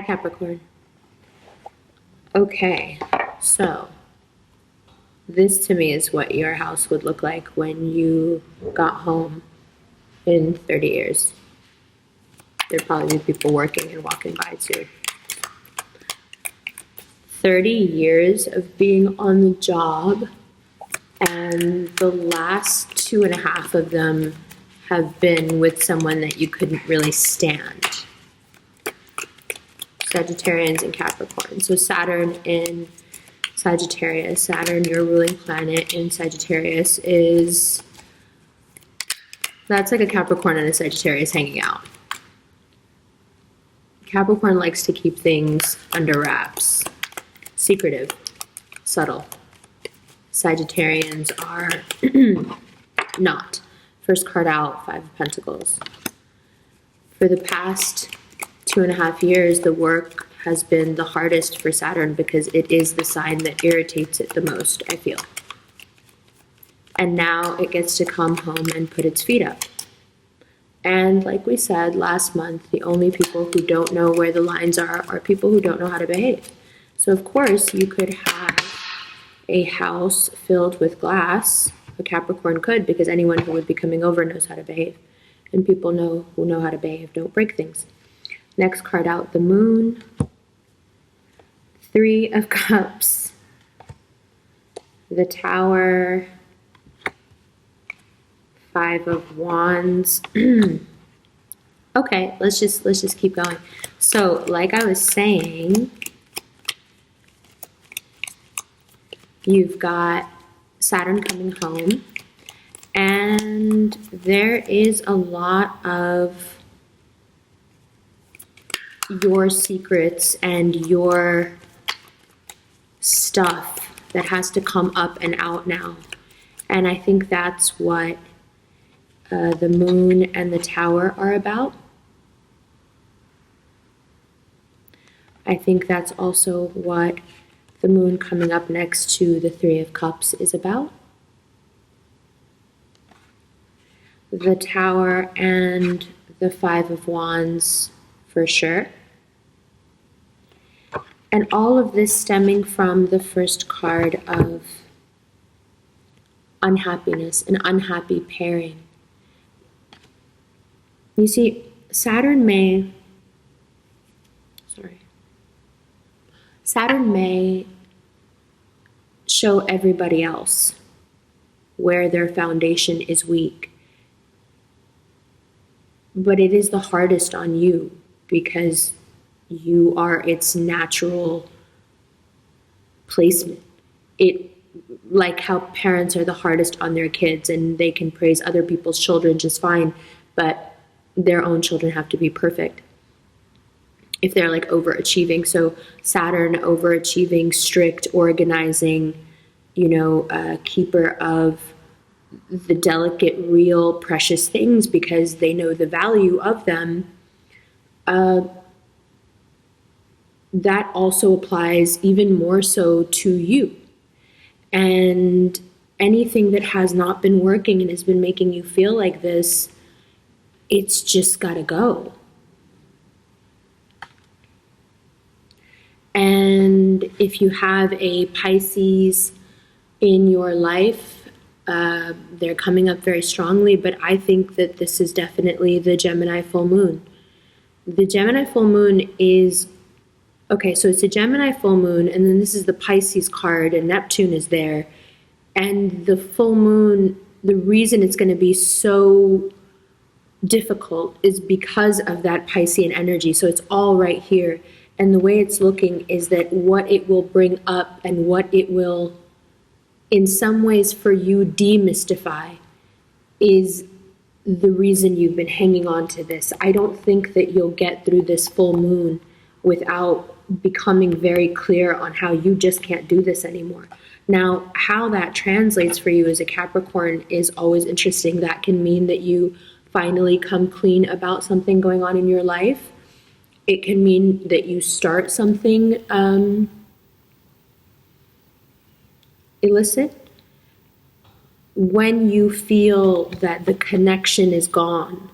Capricorn. Okay, so this to me is what your house would look like when you got home in 30 years. There'd probably be people working and walking by too. 30 years of being on the job, and the last 2.5 of them have been with someone that you couldn't really stand. Sagittarians and Capricorn. So Saturn in Sagittarius, Saturn, your ruling planet in Sagittarius, that's like a Capricorn and a Sagittarius hanging out. Capricorn likes to keep things under wraps, secretive, subtle. Sagittarians are not. First card out, 5 of Pentacles. For the past 2.5 years, the work has been the hardest for Saturn because it is the sign that irritates it the most, I feel. And now it gets to come home and put its feet up. And like we said last month, the only people who don't know where the lines are people who don't know how to behave. So of course you could have a house filled with glass. A Capricorn could, because anyone who would be coming over knows how to behave. And people who know how to behave don't break things. Next card out, the Moon. 3 of Cups. The Tower. 5 of Wands. Okay, let's just keep going. So, like I was saying, you've got Saturn coming home, and there is a lot of your secrets and your stuff that has to come up and out now. And I think that's what the Moon and the Tower are about. I think that's also what the Moon coming up next to the 3 of Cups is about. The Tower and the 5 of Wands for sure. And all of this stemming from the first card of unhappiness, an unhappy pairing. You see, Saturn may show everybody else where their foundation is weak. But it is the hardest on you because you are its natural placement. Like how parents are the hardest on their kids and they can praise other people's children just fine, but their own children have to be perfect if they're like overachieving. So Saturn, overachieving, strict, organizing, keeper of the delicate, real, precious things because they know the value of them. That also applies even more so to you. And anything that has not been working and has been making you feel like this, it's just gotta go. And if you have a Pisces in your life, they're coming up very strongly, but I think that this is definitely the Gemini full moon. The Gemini full moon is, okay, so it's a Gemini full moon, and then this is the Pisces card, and Neptune is there. And the full moon, the reason it's going to be so difficult is because of that Piscean energy. So it's all right here. And the way it's looking is that what it will bring up and what it will, in some ways for you, demystify is the reason you've been hanging on to this. I don't think that you'll get through this full moon without becoming very clear on how you just can't do this anymore. Now, how that translates for you as a Capricorn is always interesting. That can mean that you finally come clean about something going on in your life. It can mean that you start something illicit. When you feel that the connection is gone,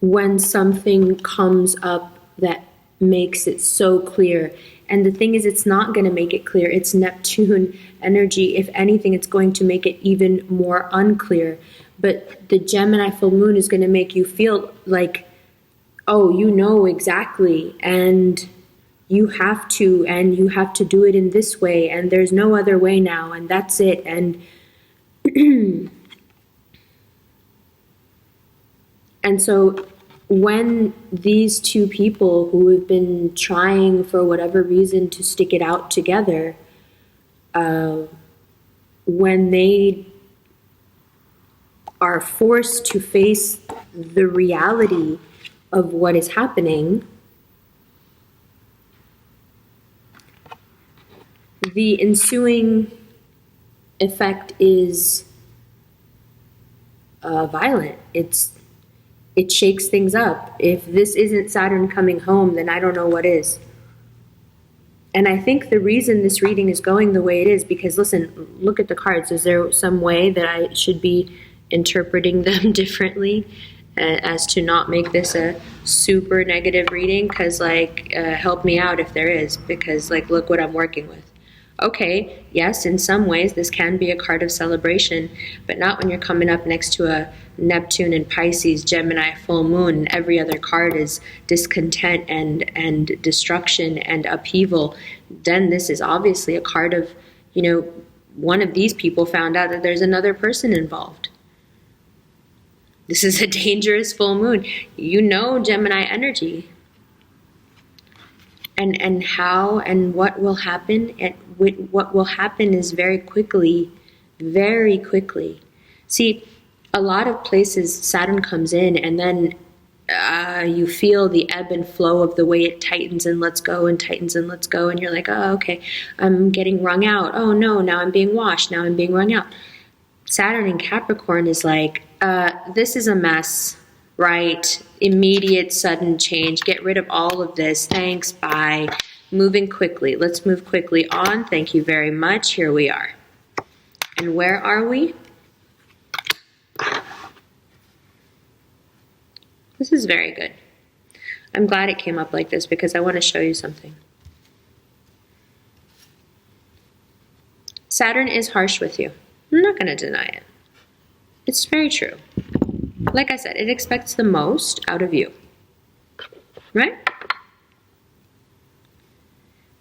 when something comes up that makes it so clear. And the thing is, it's not going to make it clear. It's Neptune energy. If anything, it's going to make it even more unclear. But the Gemini full moon is going to make you feel like, oh, you know exactly, and you have to do it in this way, and there's no other way now, and that's it. And and so when these two people who have been trying for whatever reason to stick it out together, when they are forced to face the reality of what is happening, the ensuing effect is violent. It shakes things up. If this isn't Saturn coming home, then I don't know what is. And I think the reason this reading is going the way it is, because listen, look at the cards. Is there some way that I should be interpreting them differently as to not make this a super negative reading? Because help me out if there is, because look what I'm working with. Okay, yes, in some ways this can be a card of celebration, but not when you're coming up next to a Neptune and Pisces, Gemini full moon, and every other card is discontent and destruction and upheaval. Then this is obviously a card of, one of these people found out that there's another person involved. This is a dangerous full moon. Gemini energy. And how and what will happen, and what will happen is very quickly. See, a lot of places Saturn comes in, and then you feel the ebb and flow of the way it tightens and lets go and tightens and lets go, and you're like, oh, okay, I'm getting wrung out. Oh no, now I'm being washed. Now I'm being wrung out. Saturn in Capricorn is like, this is a mess. Right, immediate, sudden change. Get rid of all of this. Thanks, bye. Moving quickly. Let's move quickly on. Thank you very much. Here we are. And where are we? This is very good. I'm glad it came up like this because I want to show you something. Saturn is harsh with you. I'm not going to deny it. It's very true. Like I said, it expects the most out of you, right?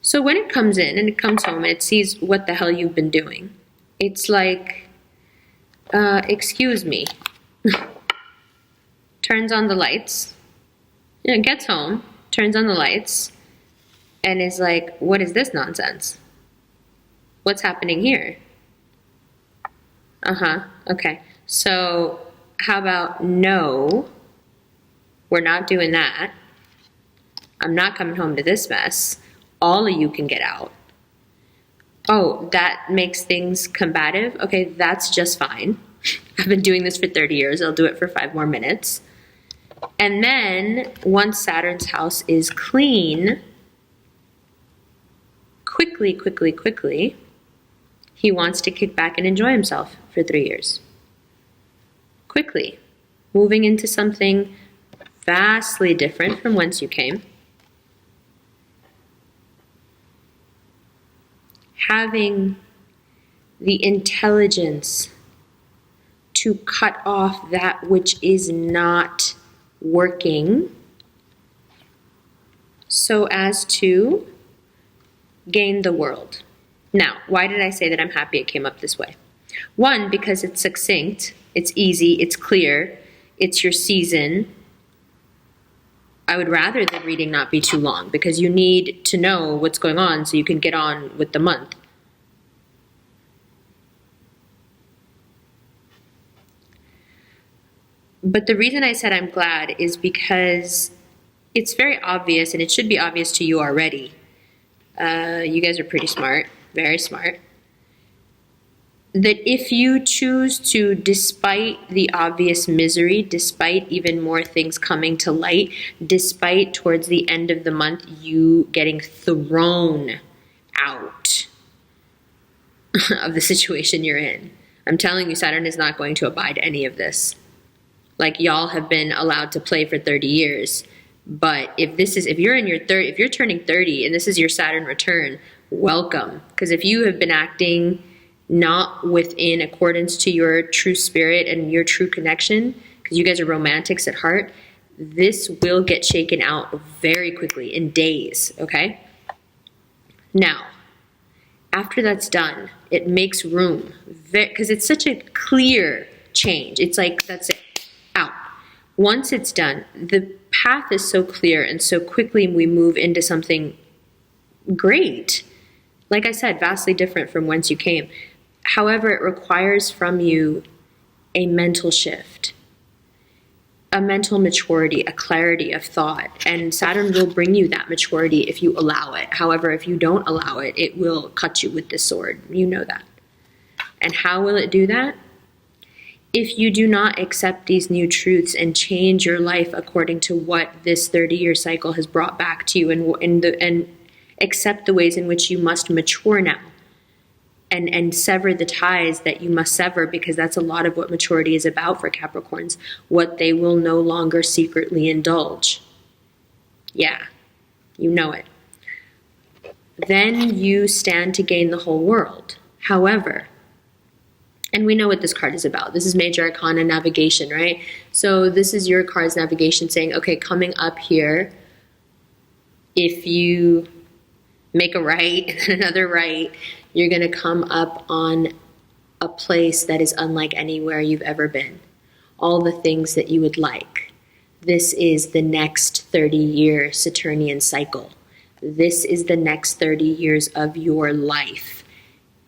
So when it comes in and it comes home and it sees what the hell you've been doing, it's like, excuse me, turns on the lights, gets home, turns on the lights, and is like, what is this nonsense? What's happening here? Okay. So how about no, we're not doing that. I'm not coming home to this mess. All of you can get out. Oh, that makes things combative? Okay, that's just fine. I've been doing this for 30 years. I'll do it for 5 more minutes. And then once Saturn's house is clean, quickly, he wants to kick back and enjoy himself for 3 years. Quickly, moving into something vastly different from whence you came. Having the intelligence to cut off that which is not working so as to gain the world. Now, why did I say that I'm happy it came up this way? 1, because it's succinct, it's easy, it's clear, it's your season. I would rather the reading not be too long because you need to know what's going on so you can get on with the month. But the reason I said I'm glad is because it's very obvious, and it should be obvious to you already. You guys are pretty smart, very smart. That if you choose to, despite the obvious misery, despite even more things coming to light, despite towards the end of the month you getting thrown out of the situation you're in, I'm telling you, Saturn is not going to abide any of this. Like, y'all have been allowed to play for 30 years. But if you're in your if you're turning 30 and this is your Saturn return, welcome. Because if you have been acting not within accordance to your true spirit and your true connection, because you guys are romantics at heart, this will get shaken out very quickly, in days, okay? Now, after that's done, it makes room, because it's such a clear change. It's like, that's it, out. Once it's done, the path is so clear, and so quickly we move into something great. Like I said, vastly different from whence you came. However, it requires from you a mental shift, a mental maturity, a clarity of thought. And Saturn will bring you that maturity if you allow it. However, if you don't allow it, it will cut you with this sword. You know that. And how will it do that? If you do not accept these new truths and change your life according to what this 30-year cycle has brought back to you, and accept the ways in which you must mature now, and sever the ties that you must sever, because that's a lot of what maturity is about for Capricorns, what they will no longer secretly indulge. Yeah, you know it. Then you stand to gain the whole world. However, and we know what this card is about. This is Major Arcana navigation, right? So this is your card's navigation saying, okay, coming up here, if you make a right and another right, you're going to come up on a place that is unlike anywhere you've ever been. All the things that you would like. This is the next 30-year Saturnian cycle. This is the next 30 years of your life.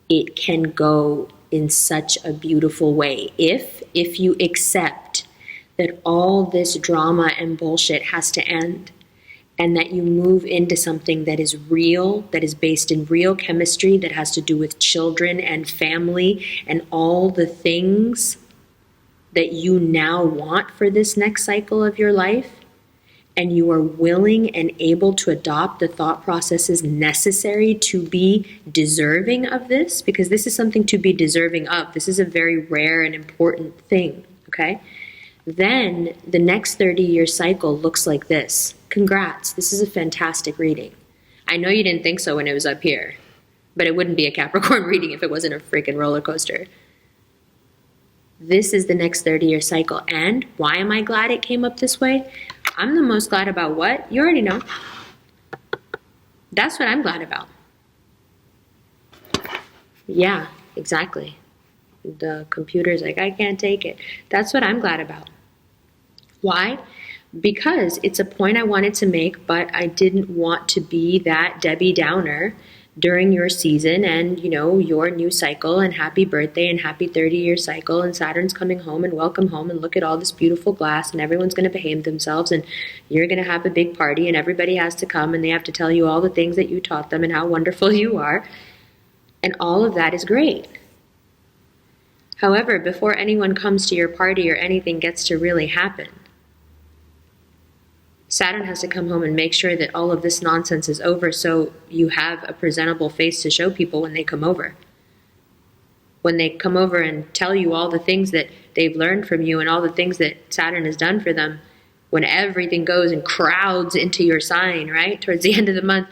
It can go in such a beautiful way if you accept that all this drama and bullshit has to end, and that you move into something that is real, that is based in real chemistry, that has to do with children and family and all the things that you now want for this next cycle of your life, and you are willing and able to adopt the thought processes necessary to be deserving of this, because this is something to be deserving of. This is a very rare and important thing, okay? Then the next 30-year cycle looks like this. Congrats, this is a fantastic reading. I know you didn't think so when it was up here, but it wouldn't be a Capricorn reading if it wasn't a freaking roller coaster. This is the next 30-year cycle. And why am I glad it came up this way? I'm the most glad about what? You already know. That's what I'm glad about. Yeah, exactly. The computer's like, I can't take it. That's what I'm glad about. Why? Because it's a point I wanted to make, but I didn't want to be that Debbie Downer during your season and, you know, your new cycle, and happy birthday and happy 30-year cycle, and Saturn's coming home and welcome home, and look at all this beautiful glass, and everyone's going to behave themselves, and you're going to have a big party, and everybody has to come, and they have to tell you all the things that you taught them and how wonderful you are. And all of that is great. However, before anyone comes to your party or anything gets to really happen, Saturn has to come home and make sure that all of this nonsense is over, so you have a presentable face to show people when they come over. When they come over and tell you all the things that they've learned from you and all the things that Saturn has done for them, when everything goes and crowds into your sign, right, towards the end of the month,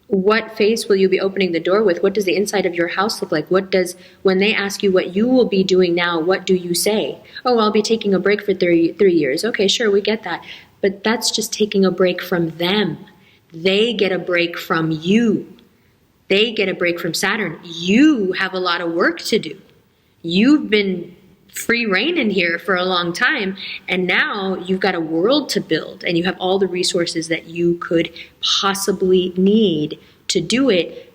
what face will you be opening the door with? What does the inside of your house look like? When they ask you what you will be doing now, what do you say? Oh, I'll be taking a break for 3 years. Okay, sure, we get that. But that's just taking a break from them. They get a break from you. They get a break from Saturn. You have a lot of work to do. You've been free reign in here for a long time, and now you've got a world to build, and you have all the resources that you could possibly need to do it.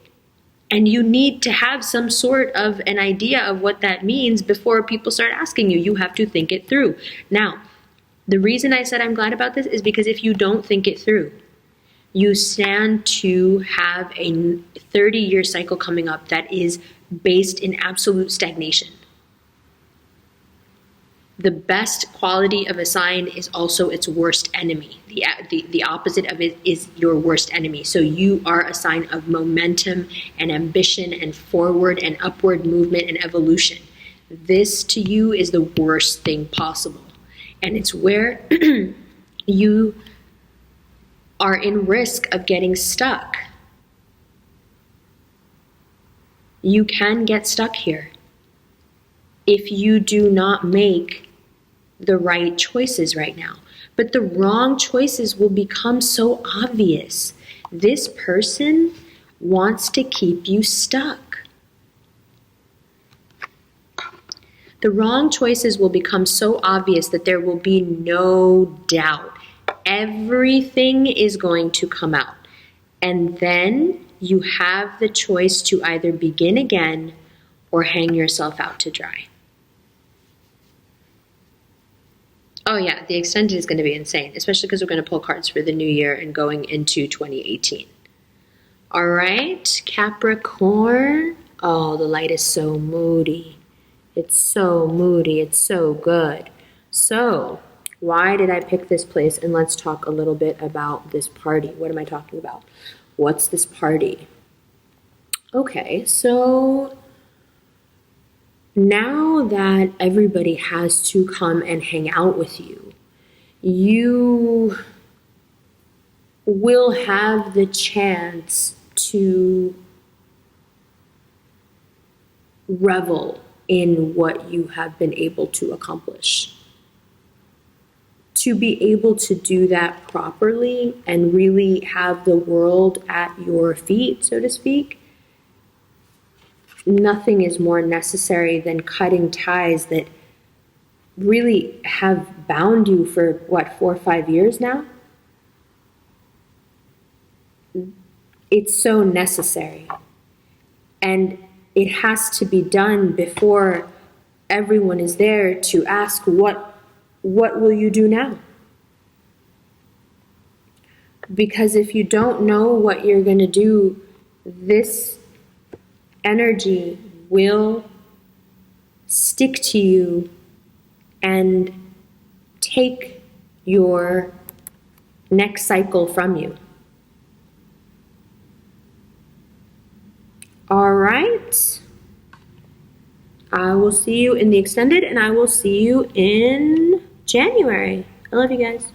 And you need to have some sort of an idea of what that means before people start asking you. You have to think it through. Now, the reason I said I'm glad about this is because if you don't think it through, you stand to have a 30-year cycle coming up that is based in absolute stagnation. The best quality of a sign is also its worst enemy. The opposite of it is your worst enemy. So you are a sign of momentum and ambition and forward and upward movement and evolution. This to you is the worst thing possible. And it's where you are in risk of getting stuck. You can get stuck here if you do not make the right choices right now. But the wrong choices will become so obvious. This person wants to keep you stuck. The wrong choices will become so obvious that there will be no doubt. Everything is going to come out. And then you have the choice to either begin again or hang yourself out to dry. Oh yeah, the extended is going to be insane, especially because we're going to pull cards for the new year and going into 2018. All right, Capricorn. Oh, the light is so moody. It's so moody. It's so good. So, why did I pick this place? And let's talk a little bit about this party. What am I talking about? What's this party? Okay, so now that everybody has to come and hang out with you, you will have the chance to revel in what you have been able to accomplish. To be able to do that properly and really have the world at your feet, so to speak, nothing is more necessary than cutting ties that really have bound you for, 4 or 5 years now? It's so necessary. And it has to be done before everyone is there to ask, what will you do now? Because if you don't know what you're going to do, this energy will stick to you and take your next cycle from you. All right. I will see you in the extended, and I will see you in January. I love you guys.